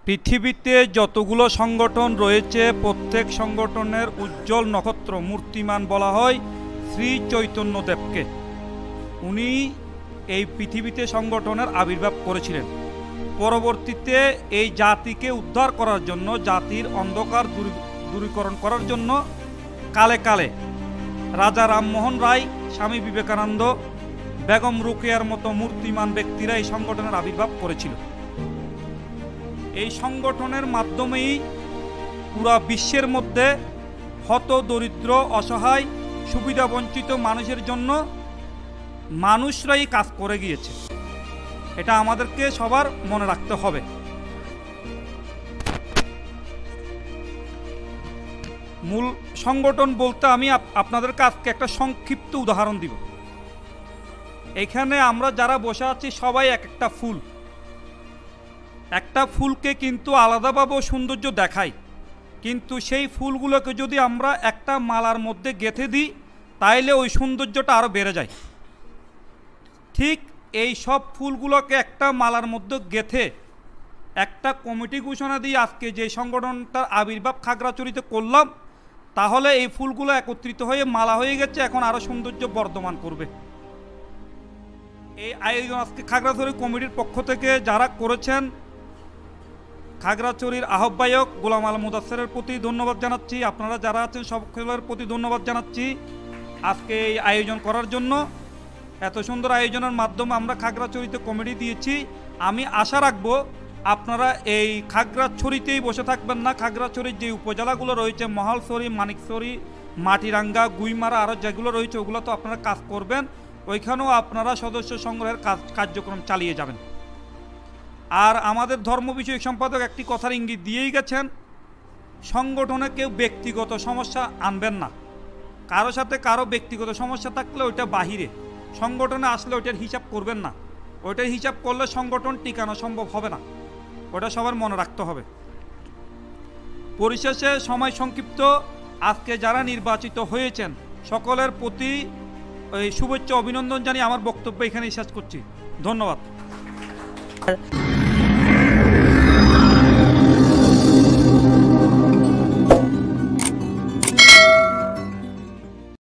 পৃথিবীতে যতগুলো সংগঠন রয়েছে প্রত্যেক সংগঠনের উজ্জ্বল নক্ষত্র মূর্তিমান বলা হয় শ্রী চৈতন্যদেবকে। উনি এই পৃথিবীতে সংগঠনের আবির্ভাব করেছিলেন। পরবর্তীতে এই জাতিকে উদ্ধার করার জন্য, জাতির অন্ধকার দূরীকরণ করার জন্য কালে কালে রাজা রামমোহন রায়, স্বামী বিবেকানন্দ, বেগম রোকেয়ার মতো মূর্তিমান ব্যক্তিরা এই সংগঠনের আবির্ভাব করেছিল। এই সংগঠনের মাধ্যমেই পুরা বিশ্বের মধ্যে হত দরিদ্র অসহায় সুবিধাবঞ্চিত মানুষের জন্য মানুষরাই কাজ করে গিয়েছে। এটা আমাদেরকে সবার মনে রাখতে হবে। মূল সংগঠন বলতে আমি আপনাদের আজকে একটা সংক্ষিপ্ত উদাহরণ দিব। এখানে আমরা যারা বসে আছি সবাই এক একটা ফুল। একটা ফুলকে কিন্তু আলাদাভাবে সৌন্দর্য দেখায়, কিন্তু সেই ফুলগুলোকে যদি আমরা একটা মালার মধ্যে গেঁথে দিই তাইলে ওই সৌন্দর্যটা আরও বেড়ে যায়। ঠিক এই সব ফুলগুলোকে একটা মালার মধ্যে গেঁথে একটা কমিটি ঘোষণা দিয়ে আজকে যে সংগঠনটার আবির্ভাব খাগড়াছড়িতে করলাম, তাহলে এই ফুলগুলো একত্রিত হয়ে মালা হয়ে গেছে, এখন আরও সৌন্দর্য বর্ধমান করবে। এই আয়োজন আজকে খাগড়াছড়ি কমিটির পক্ষ থেকে যারা করেছেন, খাগড়াছড়ির আহ্বায়ক গোলাম আল মুদাসসিরের প্রতি ধন্যবাদ জানাচ্ছি। আপনারা যারা আছেন সকলের প্রতি ধন্যবাদ জানাচ্ছি আজকে এই আয়োজন করার জন্য। এত সুন্দর আয়োজনের মাধ্যমে আমরা খাগড়াছড়িতে কমিটি দিয়েছি। আমি আশা রাখব আপনারা এই খাগড়াছড়িতেই বসে থাকবেন না। খাগড়াছড়ির যে উপজেলাগুলো রয়েছে, মহালছড়ি, মানিকছড়ি, মাটিরাঙ্গা, গুইমারা, আরও যেগুলো রয়েছে ওগুলো তো আপনারা কাজ করবেন, ওইখানেও আপনারা সদস্য সংগ্রহের কার্যক্রম চালিয়ে যাবেন। আর আমাদের ধর্ম বিষয়ক সম্পাদক একটি কথার ইঙ্গিত দিয়েই গেছেন, সংগঠনে কেউ ব্যক্তিগত সমস্যা আনবেন না। কারো সাথে কারো ব্যক্তিগত সমস্যা থাকলে ওইটা বাহিরে, সংগঠনে আসলে ওইটার হিসাব করবেন না। ওইটার হিসাব করলে সংগঠন টিকানো সম্ভব হবে না, ওটা সবার মনে রাখতে হবে। পরিশেষে সময় সংক্ষিপ্ত, আজকে যারা নির্বাচিত হয়েছেন সকলের প্রতি শুভেচ্ছা অভিনন্দন জানিয়ে আমার বক্তব্য এখানেই শেষ করছি। ধন্যবাদ।